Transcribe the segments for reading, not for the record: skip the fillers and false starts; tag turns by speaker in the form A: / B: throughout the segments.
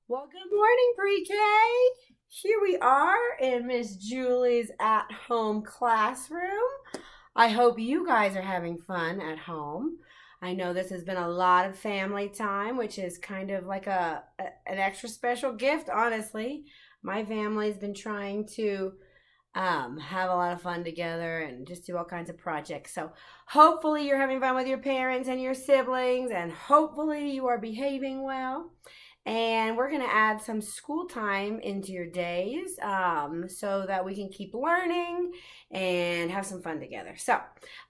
A: Well, good morning, pre-K. Here we are in Miss Julie's at-home classroom. I hope you guys are having fun at home. I know this has been a lot of family time, which is kind of like an extra special gift, honestly. My family's been trying to have a lot of fun together and just do all kinds of projects. So hopefully you're having fun with your parents and your siblings, and hopefully you are behaving well. And we're going to add some school time into your days so that we can keep learning and have some fun together. So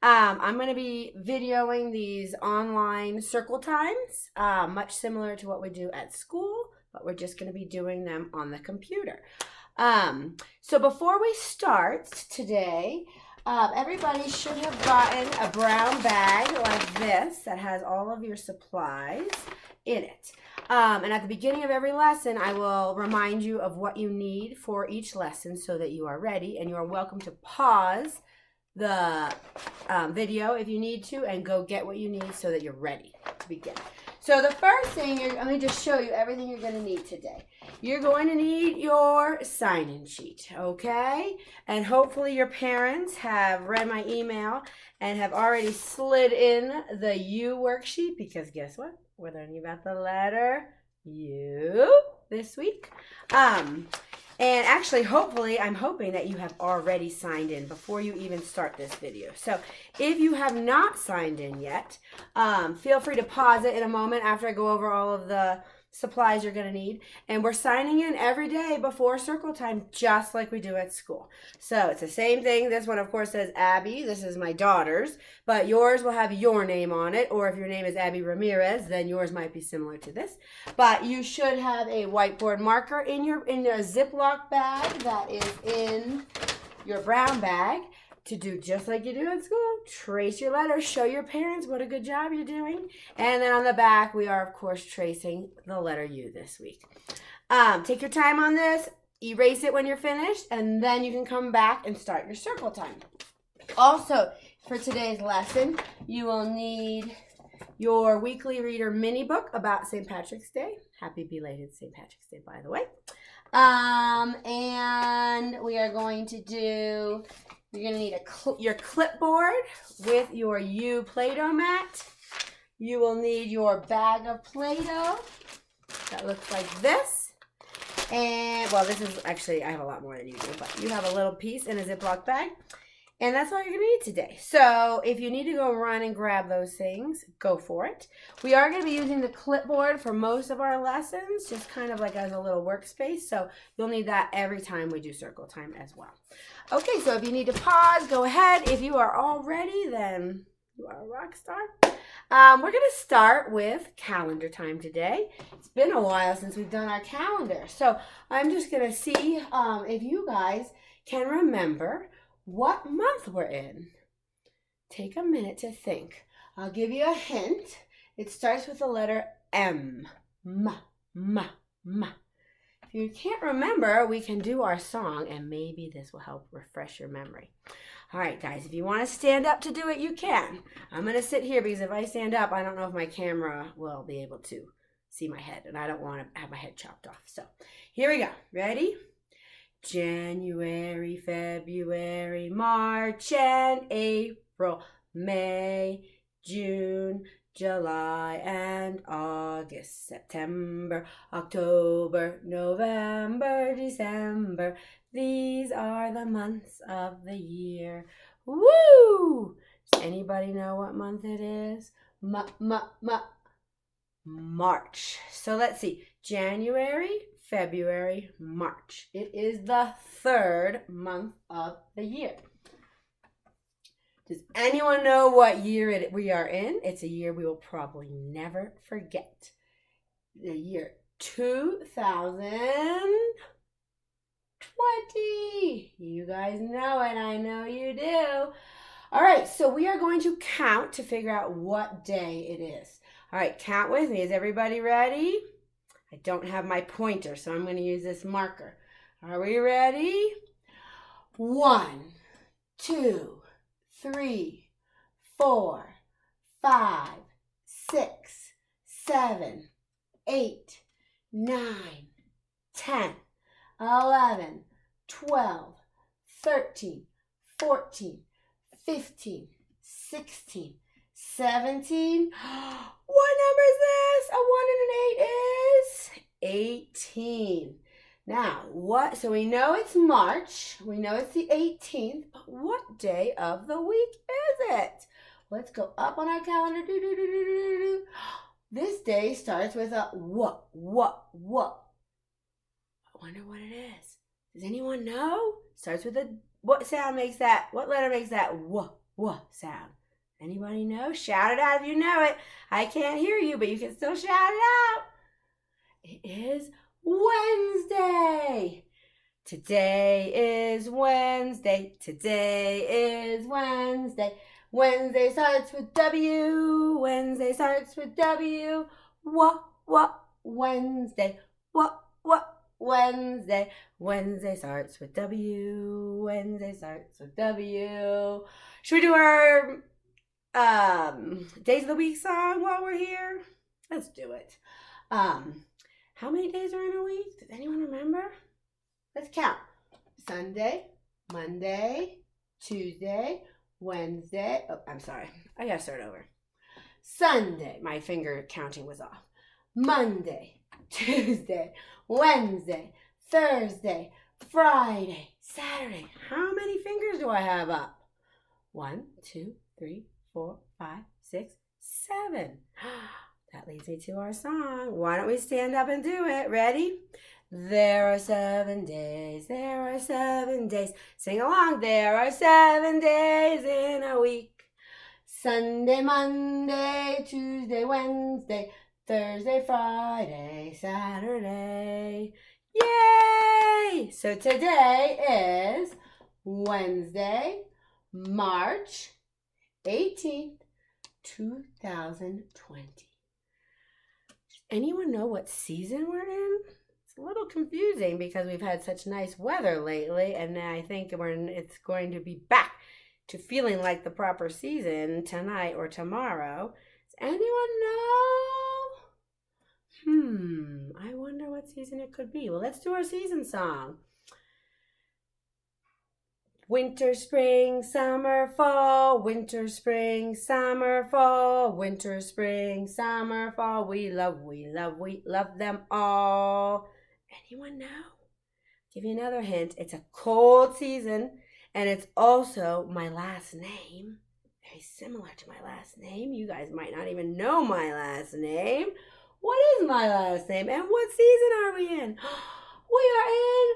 A: I'm going to be videoing these online circle times, much similar to what we do at school, but we're just going to be doing them on the computer. So before we start today, everybody should have gotten a brown bag like this that has all of your supplies in it. And at the beginning of every lesson, I will remind you of what you need for each lesson so that you are ready, and you are welcome to pause the video if you need to and go get what you need so that you're ready to begin. So the first thing, let me just show you everything you're going to need today. You're going to need your sign-in sheet, okay? And hopefully your parents have read my email and have already slid in the U worksheet, because guess what? We're learning about the letter U this week. And actually, hopefully, I'm hoping that you have already signed in before you even start this video. So if you have not signed in yet, feel free to pause it in a moment after I go over all of the supplies you're going to need. And we're signing in every day before circle time, just like we do at school. So it's the same thing. This one, of course, says Abby. This is my daughter's, but yours will have your name on it. Or if your name is Abby Ramirez, then yours might be similar to this. But you should have a whiteboard marker in a Ziploc bag that is in your brown bag to do just like you do at school. Trace your letters, show your parents what a good job you're doing. And then on the back, we are, of course, tracing the letter U this week. Take your time on this, erase it when you're finished, and then you can come back and start your circle time. Also, for today's lesson, you will need your weekly reader mini book about St. Patrick's Day. Happy belated St. Patrick's Day, by the way. And we are going to do, you're going to need your clipboard with your U Play-Doh mat. You will need your bag of Play-Doh that looks like this. And, well, this is actually, I have a lot more than you do, but you have a little piece in a Ziploc bag. And that's all you're going to need today. So if you need to go run and grab those things, go for it. We are going to be using the clipboard for most of our lessons, just kind of like as a little workspace. So you'll need that every time we do circle time as well. Okay, so if you need to pause, go ahead. If you are all ready, then you are a rock star. We're going to start with calendar time today. It's been a while since we've done our calendar. So I'm just going to see if you guys can remember what month we're in. Take a minute to think. I'll give you a hint. It starts with the letter M. M. If you can't remember, we can do our song, and maybe this will help refresh your memory. All right, guys, if you want to stand up to do it, you can. I'm going to sit here because if I stand up, I don't know if my camera will be able to see my head, and I don't want to have my head chopped off. So here we go. Ready? January, February, March, and April, May, June, July, and August, September, October, November, December. These are the months of the year. Woo! Does anybody know what month it is? March. So let's see. January, February, March. It is the third month of the year. Does anyone know what year we are in? It's a year we will probably never forget. The year 2020. You guys know it. I know you do. All right, so we are going to count to figure out what day it is. All right, count with me. Is everybody ready? I don't have my pointer, so I'm going to use this marker. Are we ready? 1, 2, 3, 4, 5, 6, 7, 8, 9, 10, 11, 12, 13, 14, 15, 16, 17. What number is this? A 1 and an 8 is 18. Now, what? So we know it's March. We know it's the 18th. But what day of the week is it? Let's go up on our calendar. This day starts with a what? I wonder what it is. Does anyone know? Starts with a what sound makes that? What letter makes that what sound? Anybody know? Shout it out if you know it. I can't hear you, but you can still shout it out. It is Wednesday. Today is Wednesday. Today is Wednesday. Wednesday starts with W. Wednesday starts with W. What? Wednesday. What? Wednesday. Wednesday starts with W. Wednesday starts with W. Should we do our days of the week song while we're here? Let's do it. How many days are in a week? Does anyone remember? Let's count. Sunday, Monday, Tuesday, Wednesday. Oh, I'm sorry. I gotta start over. Sunday. My finger counting was off. Monday, Tuesday, Wednesday, Thursday, Friday, Saturday. How many fingers do I have up? 1, 2, 3, 4, 5, 6, 7. That leads me to our song. Why don't we stand up and do it? Ready? There are 7 days. There are 7 days. Sing along. There are 7 days in a week. Sunday, Monday, Tuesday, Wednesday, Thursday, Friday, Saturday. Yay! So today is Wednesday, March 18th, 2020. Does anyone know what season we're in? It's a little confusing because we've had such nice weather lately, and I think it's going to be back to feeling like the proper season tonight or tomorrow. Does anyone know? I wonder what season it could be. Well, let's do our season song. Winter, spring, summer, fall. Winter, spring, summer, fall. Winter, spring, summer, fall. We love them all. Anyone know? Give you another hint. It's a cold season, and it's also my last name. Very similar to my last name. You guys might not even know my last name. What is my last name, and what season are we in? We are in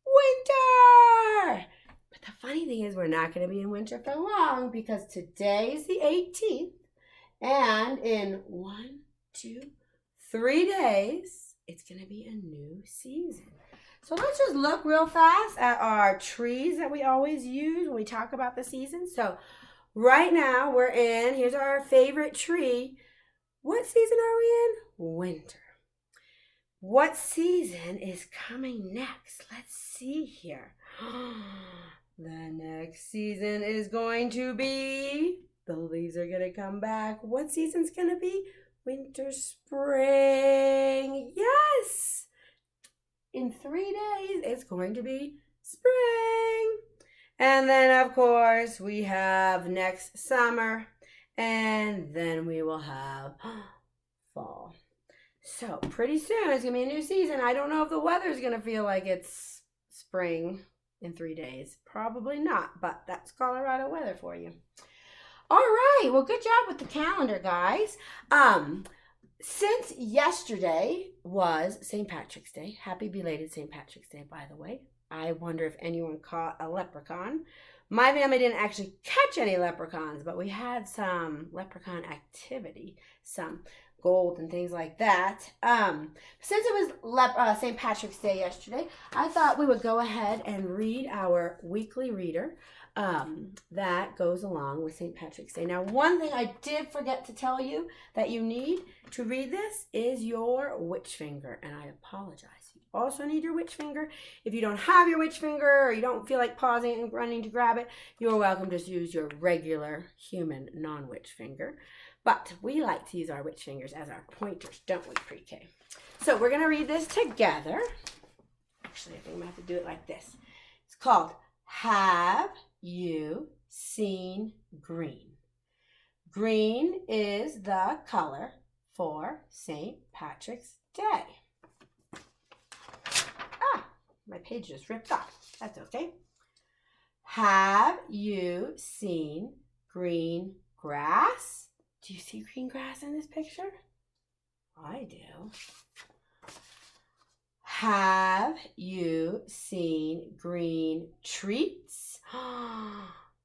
A: winter! But the funny thing is we're not going to be in winter for long because today is the 18th, and in 1, 2, 3 days, it's going to be a new season. So let's just look real fast at our trees that we always use when we talk about the season. So right now here's our favorite tree. What season are we in? Winter. What season is coming next? Let's see here. The next season is going to be, the leaves are going to come back. What season's going to be? Winter, spring. Yes! In 3 days, it's going to be spring. And then, of course, we have next summer. And then we will have fall. So pretty soon, it's going to be a new season. I don't know if the weather's going to feel like it's spring in 3 days. Probably not, but that's Colorado weather for you. All right. Well, good job with the calendar, guys. Since yesterday was St. Patrick's Day, happy belated St. Patrick's Day, by the way. I wonder if anyone caught a leprechaun. My family didn't actually catch any leprechauns, but we had some leprechaun activity, some gold and things like that. Since it was St. Patrick's Day yesterday, I thought we would go ahead and read our weekly reader that goes along with St. Patrick's Day. Now, one thing I did forget to tell you that you need to read this is your witch finger, and I apologize. You also need your witch finger. If you don't have your witch finger or you don't feel like pausing and running to grab it, you're welcome to use your regular human non-witch finger. But we like to use our witch fingers as our pointers, don't we, pre-K? So we're going to read this together. Actually, I think I'm going to have to do it like this. It's called Have You Seen Green? Green is the color for St. Patrick's Day. My page just ripped off. That's okay. Have you seen green grass? Do you see green grass in this picture? I do. Have you seen green treats?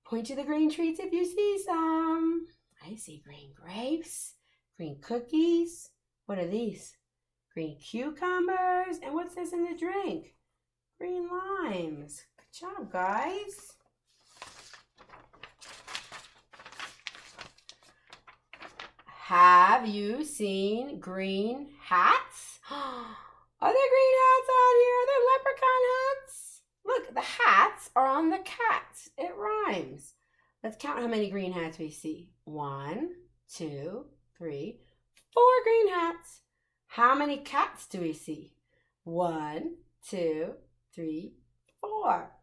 A: Point to the green treats if you see some. I see green grapes, green cookies. What are these? Green cucumbers. And what's this in the drink? Green limes. Good job, guys. Have you seen green hats? Are there green hats on here? Are there leprechaun hats? Look, the hats are on the cats. It rhymes. Let's count how many green hats we see. 1, 2, 3, 4 green hats. How many cats do we see? 1, 2, 3, 4.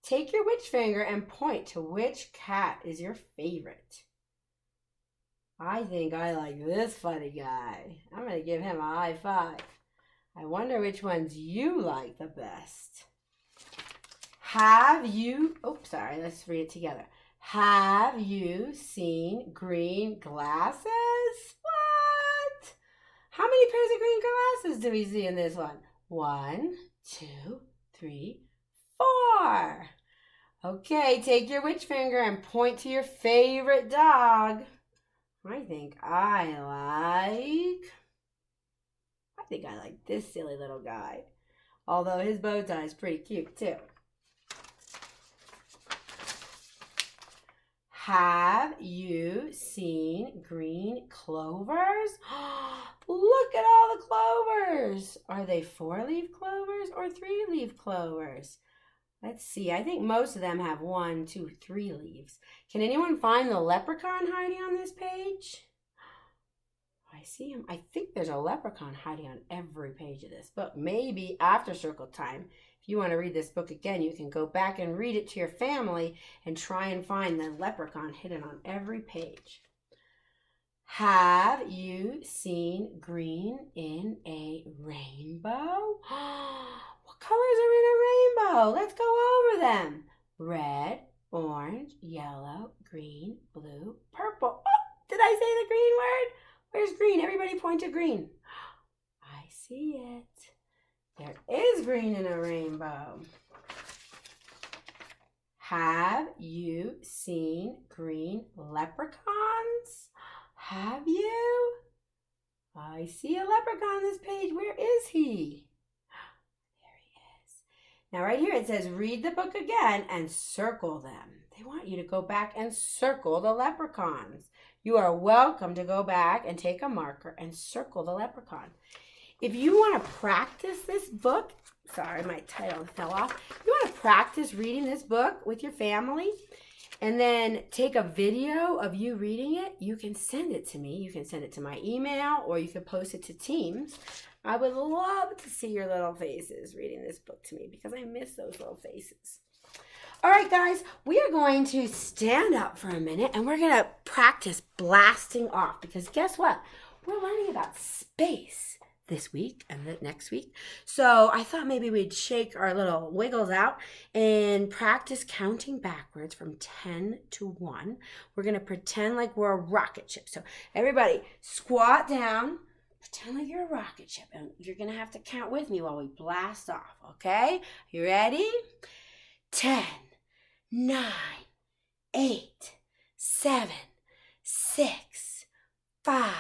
A: Take your witch finger and point to which cat is your favorite. I think I like this funny guy. I'm going to give him a high five. I wonder which ones you like the best. Have you, let's read it together. Have you seen green glasses? What? How many pairs of green glasses do we see in this one? 1, 2, 3, 4. Okay, take your witch finger and point to your favorite dog. I think I like this silly little guy. Although his bow tie is pretty cute too. Have you seen green clovers? Look at all the clovers. Are they 4-leaf clovers or 3-leaf clovers? Let's see. I think most of them have 1, 2, 3 leaves. Can anyone find the leprechaun hiding on this page? I see him. I think there's a leprechaun hiding on every page of this book. Maybe after circle time, if you want to read this book again, you can go back and read it to your family and try and find the leprechaun hidden on every page. Have you seen green in a rainbow? What colors are in a rainbow? Let's go over them. Red, orange, yellow, green, blue, purple. Oh, did I say the green word? Where's green? Everybody point to green. I see it. There is green in a rainbow. Have you seen green leprechauns? Have you? I see a leprechaun on this page. Where is he? There he is. Now right here it says read the book again and circle them. They want you to go back and circle the leprechauns. You are welcome to go back and take a marker and circle the leprechaun. If you want to practice this book, sorry, my title fell off. If you want to practice reading this book with your family and then take a video of you reading it, you can send it to me. You can send it to my email or you can post it to Teams. I would love to see your little faces reading this book to me because I miss those little faces. All right, guys, we are going to stand up for a minute and we're going to practice blasting off because guess what? We're learning about space this week and the next week. So I thought maybe we'd shake our little wiggles out and practice counting backwards from 10 to 1. We're going to pretend like we're a rocket ship. So everybody squat down, pretend like you're a rocket ship, and you're going to have to count with me while we blast off, okay? You ready? 10, 9, 8, 7, 6, 5,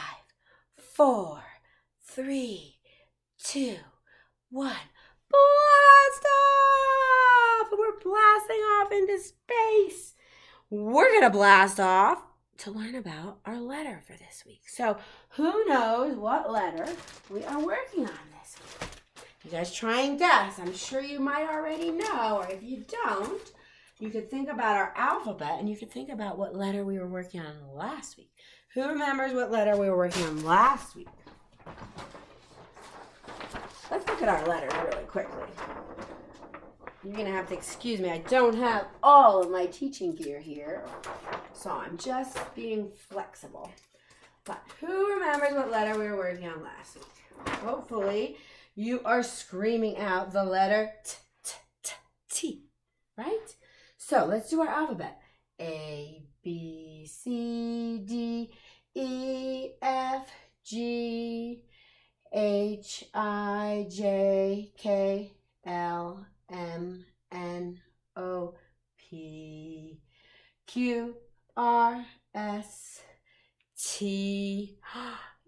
A: 4, 3, 2, 1. Blast off! We're blasting off into space. We're going to blast off to learn about our letter for this week. So who knows what letter we are working on this week? You guys try and guess. I'm sure you might already know, or if you don't, you could think about our alphabet and you could think about what letter we were working on last week. Who remembers what letter we were working on last week? Let's look at our letters really quickly. You're going to have to excuse me. I don't have all of my teaching gear here, so I'm just being flexible. But who remembers what letter we were working on last week? Hopefully, you are screaming out the letter T, right? So let's do our alphabet. A, B, C, D, E, F, G, H, I, J, K, L, M, N, O, P, Q, R, S, T,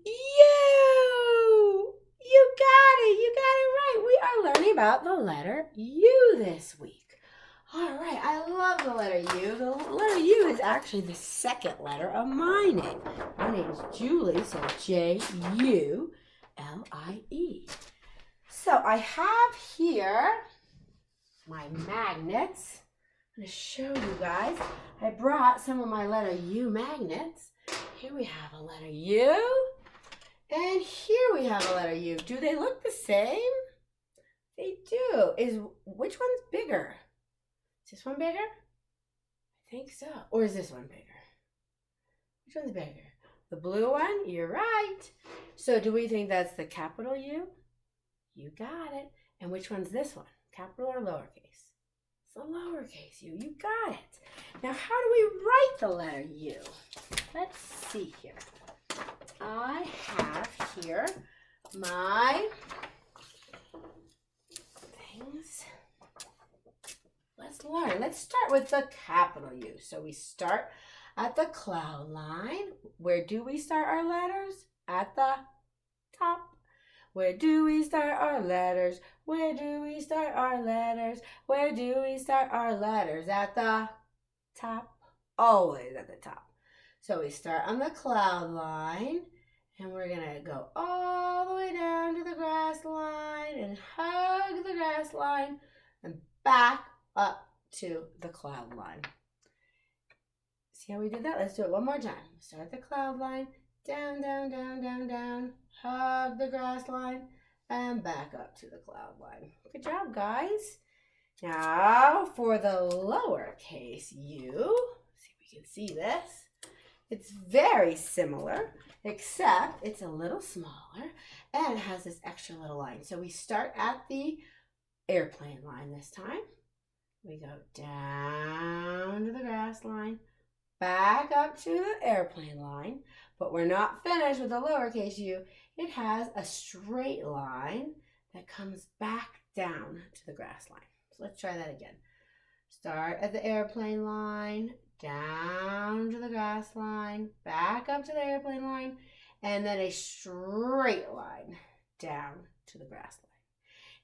A: U. You got it. You got it right. We are learning about the letter U this week. All right. I love the letter U. The letter U is actually the second letter of my name. My name is Julie, so Julie. So I have here my magnets. I'm going to show you guys. I brought some of my letter U magnets. Here we have a letter U. And here we have a letter U. Do they look the same? They do. Which one's bigger? Is this one bigger? I think so. Or is this one bigger? Which one's bigger? The blue one? You're right. So do we think that's the capital U? You got it. And which one's this one? Capital or lowercase? It's the lowercase U. You got it. Now how do we write the letter U? Let's see here. I have here my things. Let's learn. Let's start with the capital U. So we start at the cloud line. Where do we start our letters? At the top. Where do we start our letters? Where do we start our letters? Where do we start our letters? At the top. Always at the top. So we start on the cloud line, and we're going to go all the way down to the grass line and hug the grass line and back up to the cloud line. See how we did that? Let's do it one more time. Start at the cloud line, down, down, down, down, down, hug the grass line, and back up to the cloud line. Good job, guys. Now for the lowercase u, see if we can see this. It's very similar, except it's a little smaller and it has this extra little line. So we start at the airplane line this time. We go down to the grass line, back up to the airplane line, but we're not finished with the lowercase u. It has a straight line that comes back down to the grass line. So let's try that again. Start at the airplane line, down to the grass line, back up to the airplane line, and then a straight line down to the grass line.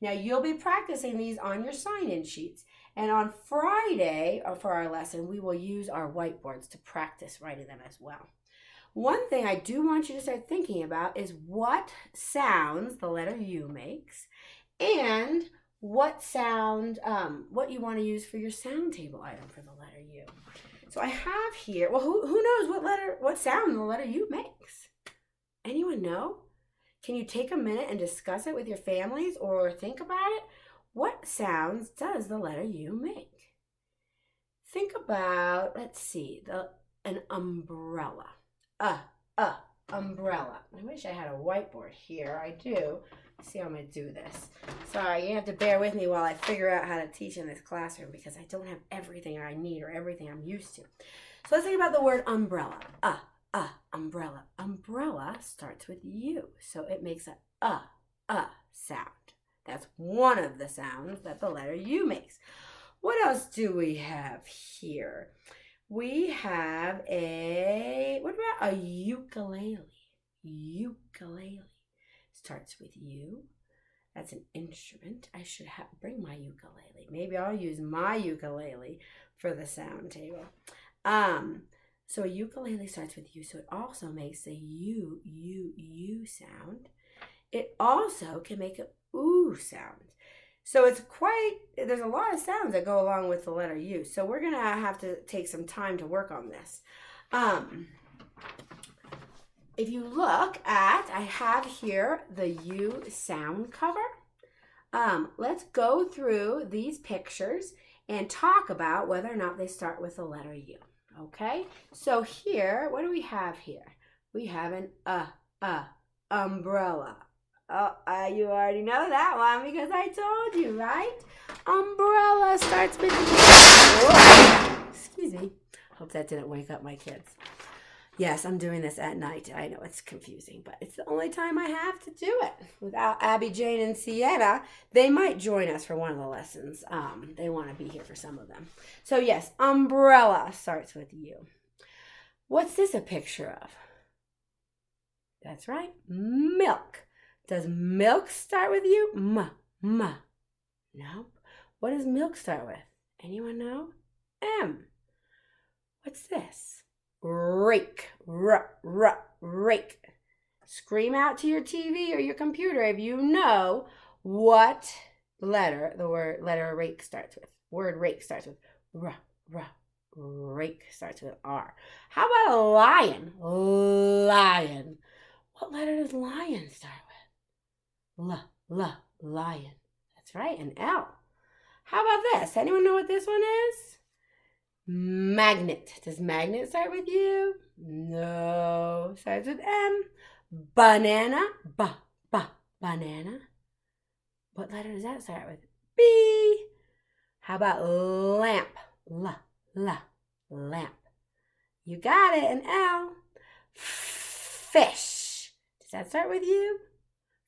A: Now you'll be practicing these on your sign-in sheets, and on Friday for our lesson, we will use our whiteboards to practice writing them as well. One thing I do want you to start thinking about is what sounds the letter U makes, and what sound, what you want to use for your sound table item for the letter U. So I have here, well, who knows what sound the letter U makes? Anyone know? Can you take a minute and discuss it with your families or think about it? What sounds does the letter U make? Think about, let's see, an umbrella. Umbrella. I wish I had a whiteboard here. I do. Let's see how I'm going to do this. Sorry, you have to bear with me while I figure out how to teach in this classroom because I don't have everything I need or everything I'm used to. So let's think about the word umbrella. Umbrella. Umbrella starts with U, so it makes a sound. That's one of the sounds that the letter U makes. What else do we have here? We have what about a ukulele? Ukulele starts with U. That's an instrument. I should bring my ukulele. Maybe I'll use my ukulele for the sound table. So a ukulele starts with U, so it also makes a U sound. It also can make a ooh sound. So there's a lot of sounds that go along with the letter U. So we're going to have to take some time to work on this. if you look at, I have here the U sound cover. Let's go through these pictures and talk about whether or not they start with the letter U. Okay, so here, what do we have here? We have an umbrella. You already know that one because I told you, right? Umbrella starts with whoa, excuse me. Hope that didn't wake up my kids. Yes, I'm doing this at night. I know it's confusing, but it's the only time I have to do it. Without Abby, Jane, and Sienna, they might join us for one of the lessons. They want to be here for some of them. So yes, umbrella starts with U. What's this a picture of? That's right, milk. Does milk start with U? Nope. What does milk start with? Anyone know? M. What's this? Rake. Rake. Scream out to your TV or your computer if you know what letter the letter rake starts with. Word rake starts with rake starts with R. How about a lion? Lion. What letter does lion start with? Lion. That's right, an L. How about this? Anyone know what this one is? Magnet. Does magnet start with U? No. Starts with M. Banana. Banana. What letter does that start with? B. How about lamp? Lamp. You got it, an L. Fish. Does that start with U?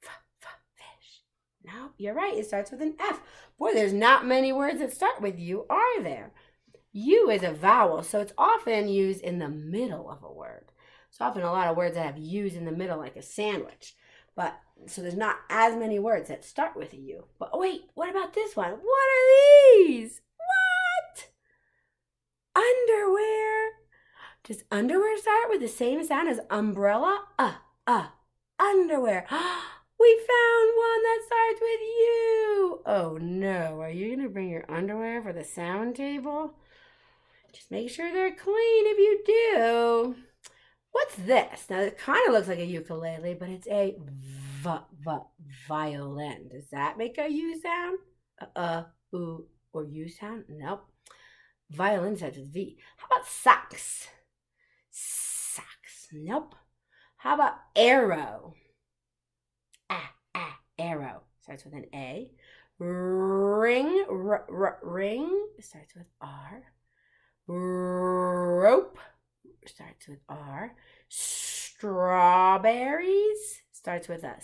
A: Fish. No, you're right. It starts with an F. Boy, there's not many words that start with U, are there? U is a vowel, so it's often used in the middle of a word. It's often a lot of words that have U's in the middle, like a sandwich. But so there's not as many words that start with a U. But wait, what about this one? What are these? What? Underwear. Does underwear start with the same sound as umbrella? Underwear. We found one that starts with U. Oh no, are you going to bring your underwear for the sound table? Just make sure they're clean if you do. What's this? Now, it kind of looks like a ukulele, but it's a violin. Does that make a U sound? Ooh, or U sound? Nope. Violin starts with V. How about socks? Socks. Nope. How about arrow? Arrow. Starts with an A. Ring. Ring. Starts with R. Rope starts with R. Strawberries starts with a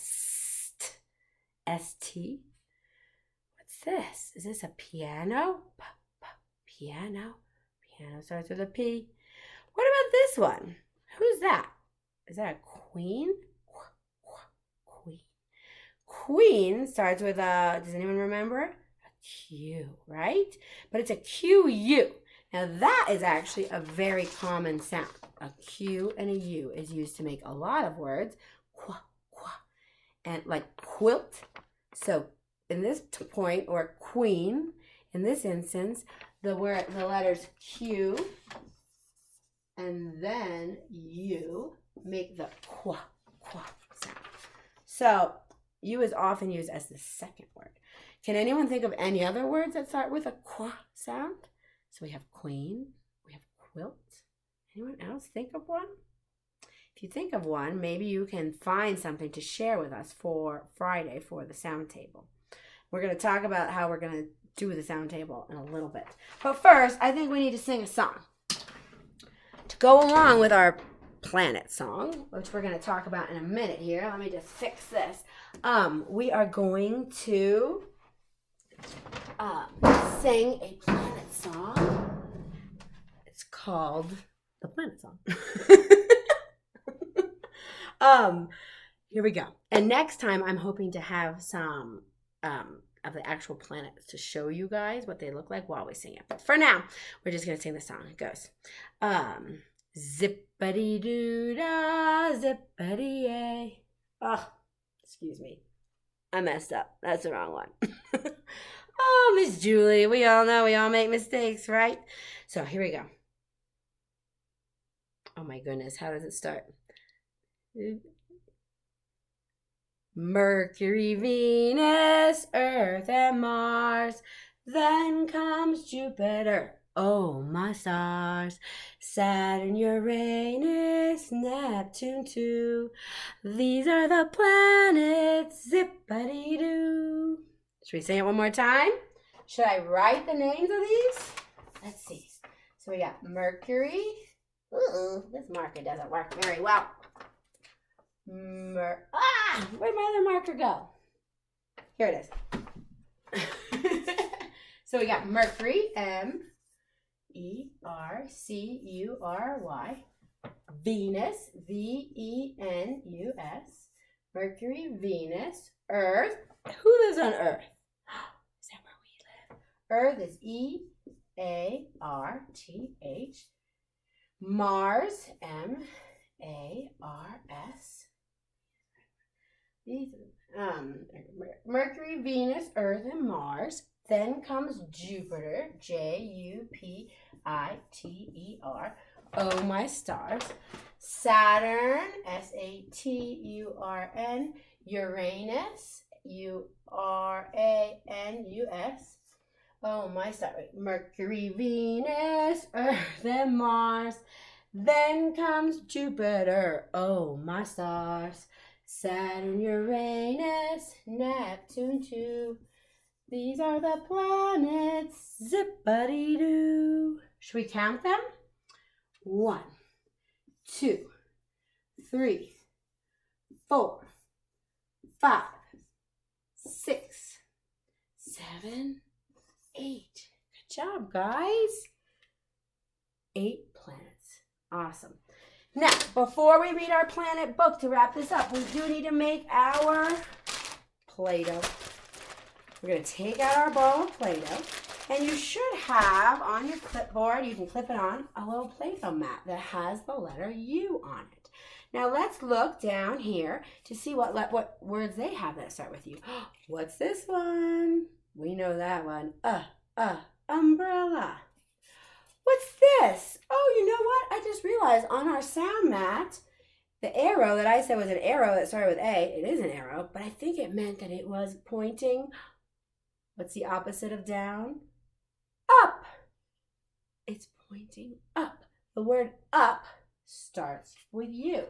A: ST. What's this? Is this a piano? Piano. Piano starts with a P. What about this one? Who's that? Is that a queen? Queen. Queen starts with a, does anyone remember? A Q, right? But it's a QU. Now that is actually a very common sound. A Q and a U is used to make a lot of words. Qua, and like quilt. So in this point, or queen, in this instance, the letters Q and then U make the qua sound. So U is often used as the second word. Can anyone think of any other words that start with a qua sound? So we have queen, we have quilt. Anyone else think of one? If you think of one, maybe you can find something to share with us for Friday for the sound table. We're going to talk about how we're going to do the sound table in a little bit. But first, I think we need to sing a song to go along with our planet song, which we're going to talk about in a minute here. Let me just fix this. We are going to sing a planet song. It's called the planet song. Here we go. And next time I'm hoping to have some of the actual planets to show you guys what they look like while we sing it. But for now, we're just gonna sing the song. It goes zippity doo dah, zippity yay. Oh, excuse me. I messed up. That's the wrong one. Oh, Miss Julie, we all know we all make mistakes, right? So here we go. Oh my goodness, how does it start? Mercury, Venus, Earth, and Mars. Then comes Jupiter. Oh, my stars. Saturn, Uranus, Neptune, too. These are the planets. Zip-a-dee-doo. Should we say it one more time? Should I write the names of these? Let's see. So we got Mercury. Ooh, this marker doesn't work very well. Where'd my other marker go? Here it is. So we got Mercury, M-E-R-C-U-R-Y. Venus, V-E-N-U-S. Mercury, Venus. Earth. Who lives on Earth? Is that where we live? Earth is E-A-R-T-H. Mars, M-A-R-S. Mercury, Venus, Earth, and Mars. Then comes Jupiter, J-U-P-I-T-E-R. Oh, my stars. Saturn, S-A-T-U-R-N. Uranus, U-R-A-N-U-S. Oh, my stars. Mercury, Venus, Earth, and Mars. Then comes Jupiter. Oh, my stars. Saturn, Uranus, Neptune, too. These are the planets. Zip-a-dee-doo. Should we count them? 1, 2, 3, 4, 5, 6, 7, 8. Good job, guys. 8 planets. Awesome. Now, before we read our planet book to wrap this up, we do need to make our Play-Doh. We're going to take out our ball of Play-Doh, and you should have on your clipboard, you can clip it on, a little Play-Doh mat that has the letter U on it. Now, let's look down here to see what words they have that start with U. What's this one? We know that one. Umbrella. What's this? Oh, you know what? I just realized on our sound mat, the arrow that I said was an arrow that started with A, it is an arrow, but I think it meant that it was pointing. What's the opposite of down? Up. It's pointing up. The word up starts with U.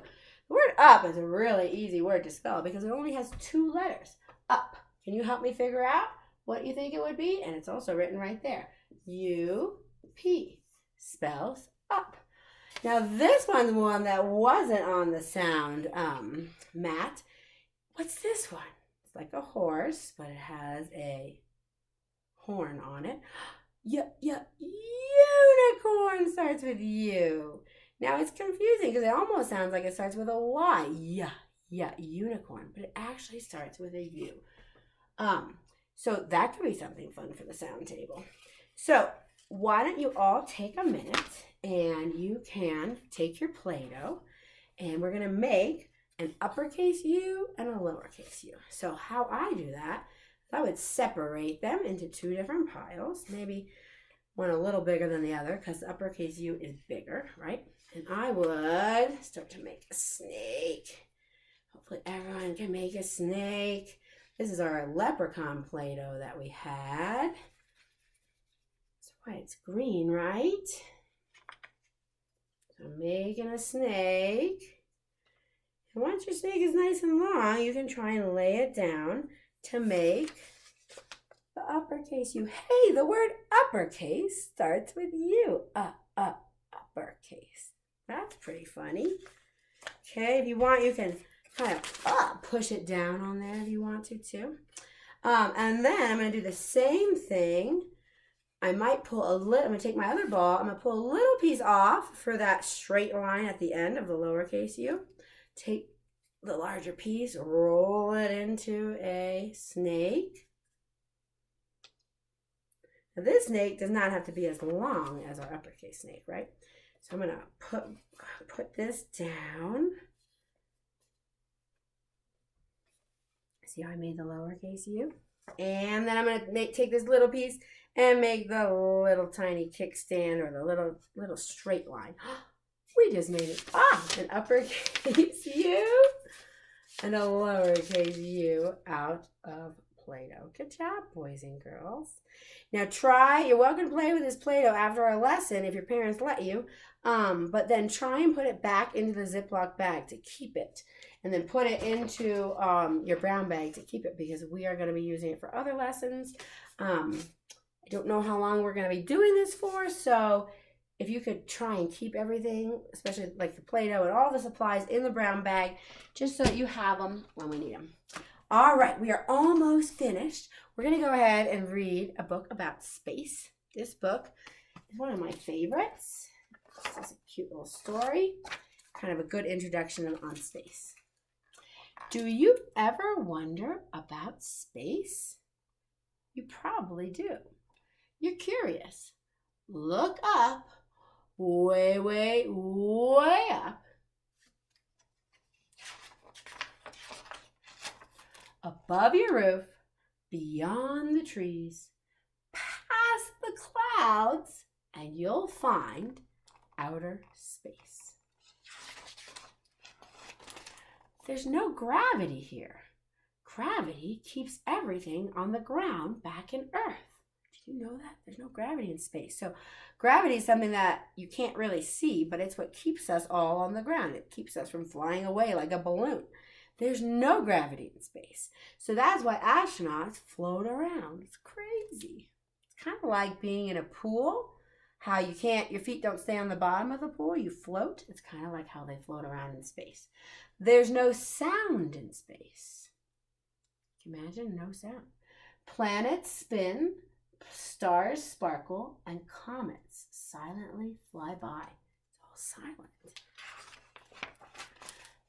A: The word up is a really easy word to spell because it only has 2 letters. Up. Can you help me figure out what you think it would be? And it's also written right there. U-P. Spells up. Now this one's one that wasn't on the sound mat. What's this one? It's like a horse, but it has a horn on it. Unicorn starts with U. Now it's confusing because it almost sounds like it starts with a Y. Unicorn, but it actually starts with a U. So that could be something fun for the sound table. So why don't you all take a minute and you can take your Play-Doh and we're going to make an uppercase U and a lowercase u. So how I do that, I would separate them into 2 different piles, maybe one a little bigger than the other because the uppercase U is bigger, right? And I would start to make a snake. Hopefully everyone can make a snake. This is our leprechaun Play-Doh that we had. That's why it's green, right? So I'm making a snake. And once your snake is nice and long, you can try and lay it down to make the uppercase U. Hey, the word uppercase starts with U. Uppercase. That's pretty funny. Okay, if you want, you can kind of push it down on there if you want to too. And then I'm going to do the same thing. I might pull a little, I'm going to take my other ball, I'm going to pull a little piece off for that straight line at the end of the lowercase u. Take the larger piece, roll it into a snake. Now this snake does not have to be as long as our uppercase snake, right? So I'm going to put this down. See how I made the lowercase u? And then I'm going to take this little piece and make the little tiny kickstand or the little straight line. We just made an uppercase U and a lowercase u out of Play-Doh. Good job, boys and girls. Now you're welcome to play with this Play-Doh after our lesson if your parents let you. But then try and put it back into the Ziploc bag to keep it. And then put it into your brown bag to keep it because we are going to be using it for other lessons. I don't know how long we're going to be doing this for, so if you could try and keep everything, especially like the Play-Doh and all the supplies in the brown bag, just so that you have them when we need them. All right, we are almost finished. We're going to go ahead and read a book about space. This book is one of my favorites. This is a cute little story, kind of a good introduction on space. Do you ever wonder about space? You probably do. You're curious. Look up, way, way, way up. Above your roof, beyond the trees, past the clouds, and you'll find outer space. There's no gravity here. Gravity keeps everything on the ground back in Earth. Did you know that? There's no gravity in space. So gravity is something that you can't really see, but it's what keeps us all on the ground. It keeps us from flying away like a balloon. There's no gravity in space. So that's why astronauts float around. It's crazy. It's kind of like being in a pool. How your feet don't stay on the bottom of the pool, you float. It's kind of like how they float around in space. There's no sound in space. Can you imagine? No sound. Planets spin, stars sparkle, and comets silently fly by. It's all silent.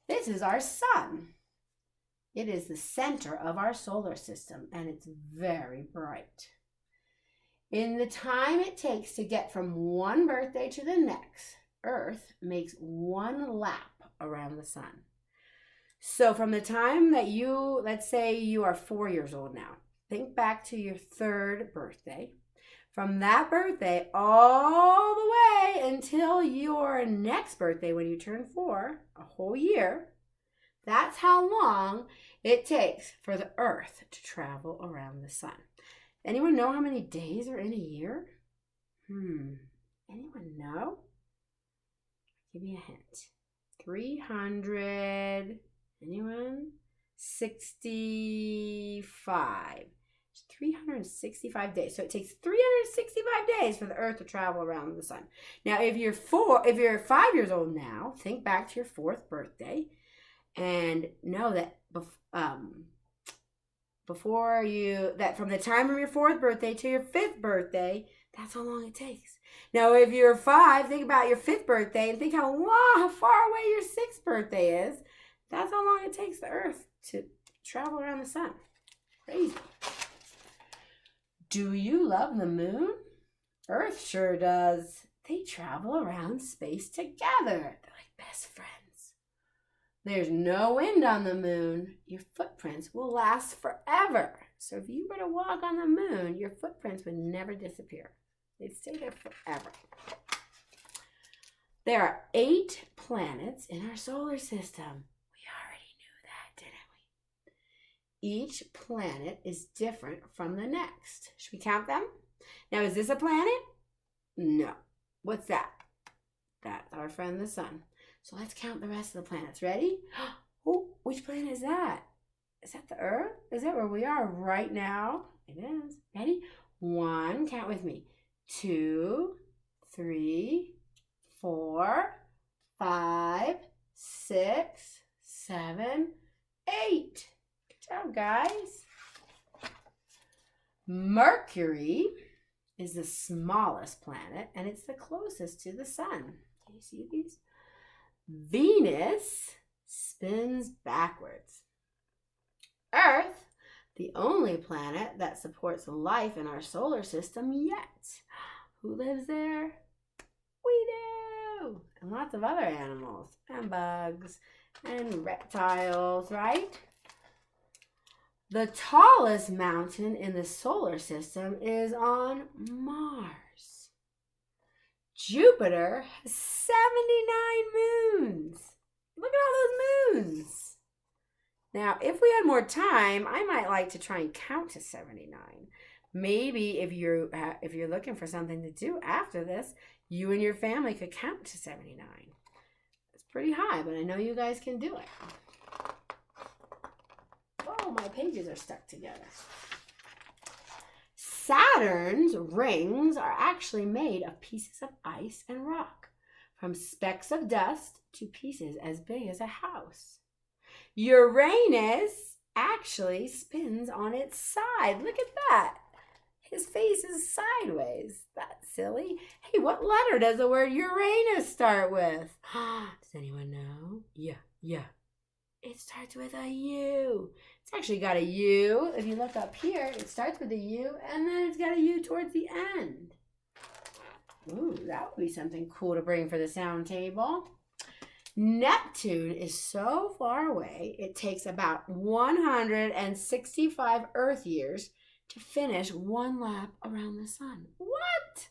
A: This is our sun. It is the center of our solar system, and it's very bright. In the time it takes to get from one birthday to the next, Earth makes one lap around the sun. So from the time that let's say you are 4 years old now, think back to your 3rd birthday. From that birthday all the way until your next birthday when you turn 4, a whole year, that's how long it takes for the Earth to travel around the sun. Anyone know how many days are in a year? Anyone know? I'll give you a hint. 300. Anyone? 65. 365 days. So it takes 365 days for the Earth to travel around the sun. Now, if you're 5 years old now, think back to your 4th birthday and know that from the time of your 4th birthday to your 5th birthday, that's how long it takes. Now, if you're 5, think about your 5th birthday and think how far away your 6th birthday is. That's how long it takes the Earth to travel around the sun. Crazy. Do you love the moon? Earth sure does. They travel around space together. They're like best friends. There's no wind on the moon. Your footprints will last forever. So if you were to walk on the moon, your footprints would never disappear. They'd stay there forever. There are 8 planets in our solar system. We already knew that, didn't we? Each planet is different from the next. Should we count them? Now, is this a planet? No. What's that? That's our friend the sun. So let's count the rest of the planets. Ready? Oh, which planet is that? Is that the Earth? Is that where we are right now? It is. Ready? 1, count with me. 2, 3, 4, 5, 6, 7, 8. Good job, guys. Mercury is the smallest planet, and it's the closest to the sun. Can you see these? Venus spins backwards. Earth, the only planet that supports life in our solar system yet. Who lives there? We do. And lots of other animals and bugs and reptiles, right? The tallest mountain in the solar system is on Mars. Jupiter has 79 moons. Look at all those moons. Now, if we had more time, I might like to try and count to 79. Maybe if you're looking for something to do after this, you and your family could count to 79. It's pretty high, but I know you guys can do it. Oh, my pages are stuck together. Saturn's rings are actually made of pieces of ice and rock, from specks of dust to pieces as big as a house. Uranus actually spins on its side. Look at that. His face is sideways. That's silly. Hey, what letter does the word Uranus start with? Does anyone know? Yeah. It starts with a U. It's actually got a U. If you look up here, it starts with a U, and then it's got a U towards the end. Ooh, that would be something cool to bring for the sound table. Neptune is so far away, it takes about 165 Earth years to finish one lap around the sun. What?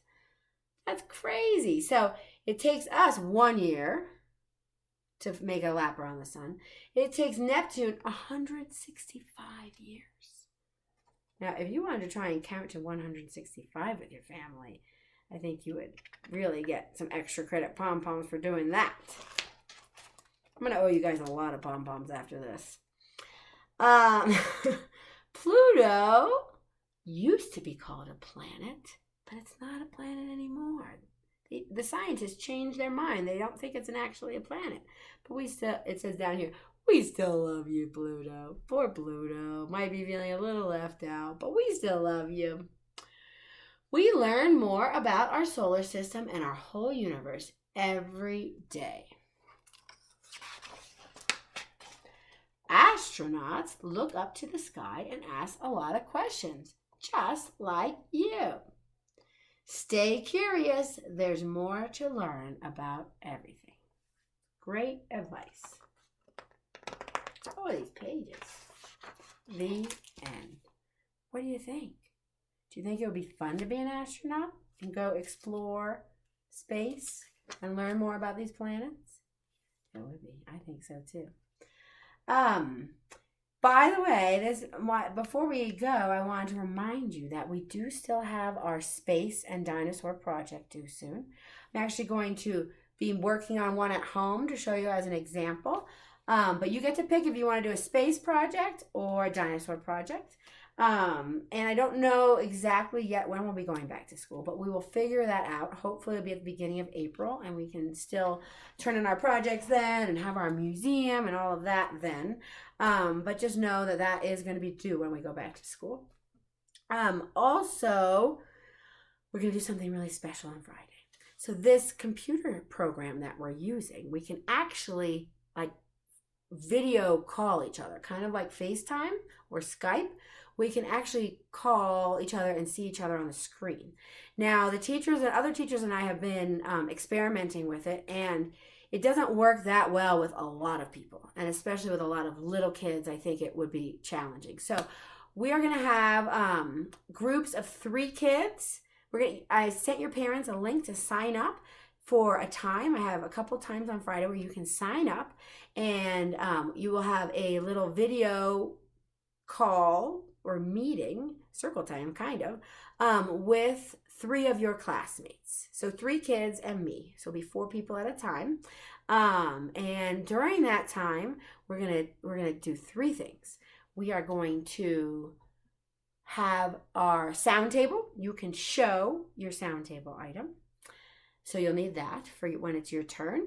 A: That's crazy. So it takes us 1 year to make a lap around the sun. It takes Neptune 165 years. Now, if you wanted to try and count to 165 with your family, I think you would really get some extra credit pom-poms for doing that. I'm going to owe you guys a lot of pom-poms after this. Pluto used to be called a planet, but it's not a planet anymore. The scientists changed their mind. They don't think it's actually a planet. But it says down here, we still love you, Pluto. Poor Pluto. Might be feeling a little left out, but we still love you. We learn more about our solar system and our whole universe every day. Astronauts look up to the sky and ask a lot of questions, just like you. Stay curious. There's more to learn about everything. Great advice. Oh, these pages. The end. What do you think? Do you think it would be fun to be an astronaut and go explore space and learn more about these planets? It would be. I think so too. By the way, before we go, I wanted to remind you that we do still have our space and dinosaur project due soon. I'm actually going to be working on one at home to show you as an example. But you get to pick if you want to do a space project or a dinosaur project. And I don't know exactly yet when we'll be going back to school, but we will figure that out. Hopefully it'll be at the beginning of April, and we can still turn in our projects then and have our museum and all of that then. But just know that is going to be due when we go back to school. Also, we're going to do something really special on Friday. So this computer program that we're using, we can actually video call each other, kind of like FaceTime or Skype. We can actually call each other and see each other on the screen. Now, the teachers and other teachers and I have been experimenting with it, and it doesn't work that well with a lot of people, and especially with a lot of little kids. I think it would be challenging. So we are going to have groups of 3 kids. I sent your parents a link to sign up for a time. I have a couple times on Friday where you can sign up, and you will have a little video call or meeting, circle time kind of, with 3 of your classmates. So 3 kids and me. So it'll be 4 people at a time. And during that time, we're gonna do 3 things. We are going to have our sound table. You can show your sound table item. So you'll need that for when it's your turn.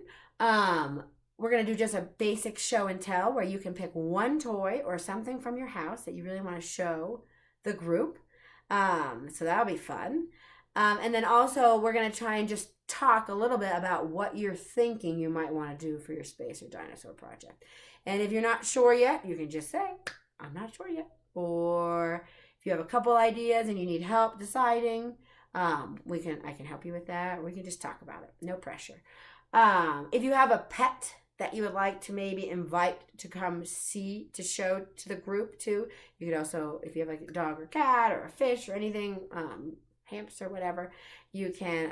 A: We're going to do just a basic show and tell where you can pick one toy or something from your house that you really want to show the group. So that'll be fun. And then also we're going to try and just talk a little bit about what you're thinking you might want to do for your space or dinosaur project. And if you're not sure yet, you can just say, I'm not sure yet. Or if you have a couple ideas and you need help deciding, I can help you with that. Or we can just talk about it. No pressure. If you have a pet that you would like to maybe invite to come to show to the group too, you could also, if you have like a dog or cat or a fish or anything, hamster, whatever, you can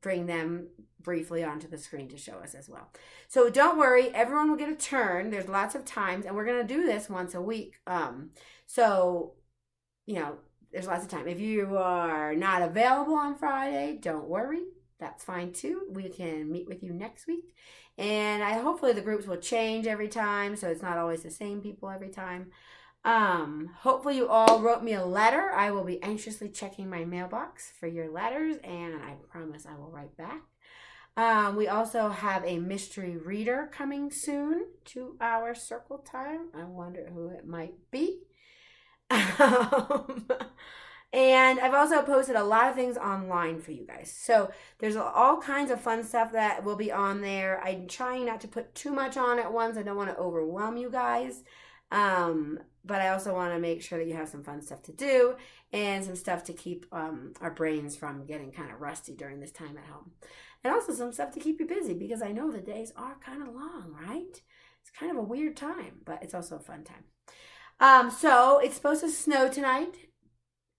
A: bring them briefly onto the screen to show us as well. So don't worry, everyone will get a turn. There's lots of times, and we're going to do this once a week. So, there's lots of time. If you are not available on Friday, don't worry. That's fine too. We can meet with you next week. And hopefully the groups will change every time, so it's not always the same people every time. Hopefully you all wrote me a letter. I will be anxiously checking my mailbox for your letters, and I promise I will write back. We also have a mystery reader coming soon to our circle time. I wonder who it might be. And I've also posted a lot of things online for you guys. So there's all kinds of fun stuff that will be on there. I'm trying not to put too much on at once. I don't want to overwhelm you guys. But I also want to make sure that you have some fun stuff to do and some stuff to keep our brains from getting kind of rusty during this time at home. And also some stuff to keep you busy, because I know the days are kind of long, right? It's kind of a weird time, but it's also a fun time. So it's supposed to snow tonight.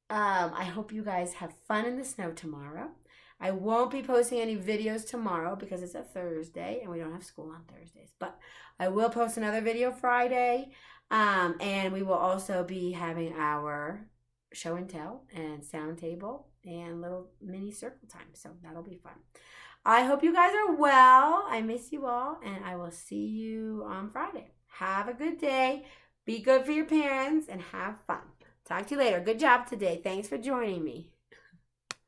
A: I hope you guys have fun in the snow tomorrow. I won't be posting any videos tomorrow because it's a Thursday and we don't have school on Thursdays. But I will post another video Friday. And we will also be having our show and tell and sound table and little mini circle time. So that'll be fun. I hope you guys are well. I miss you all, and I will see you on Friday. Have a good day. Be good for your parents and have fun. Talk to you later. Good job today. Thanks for joining me.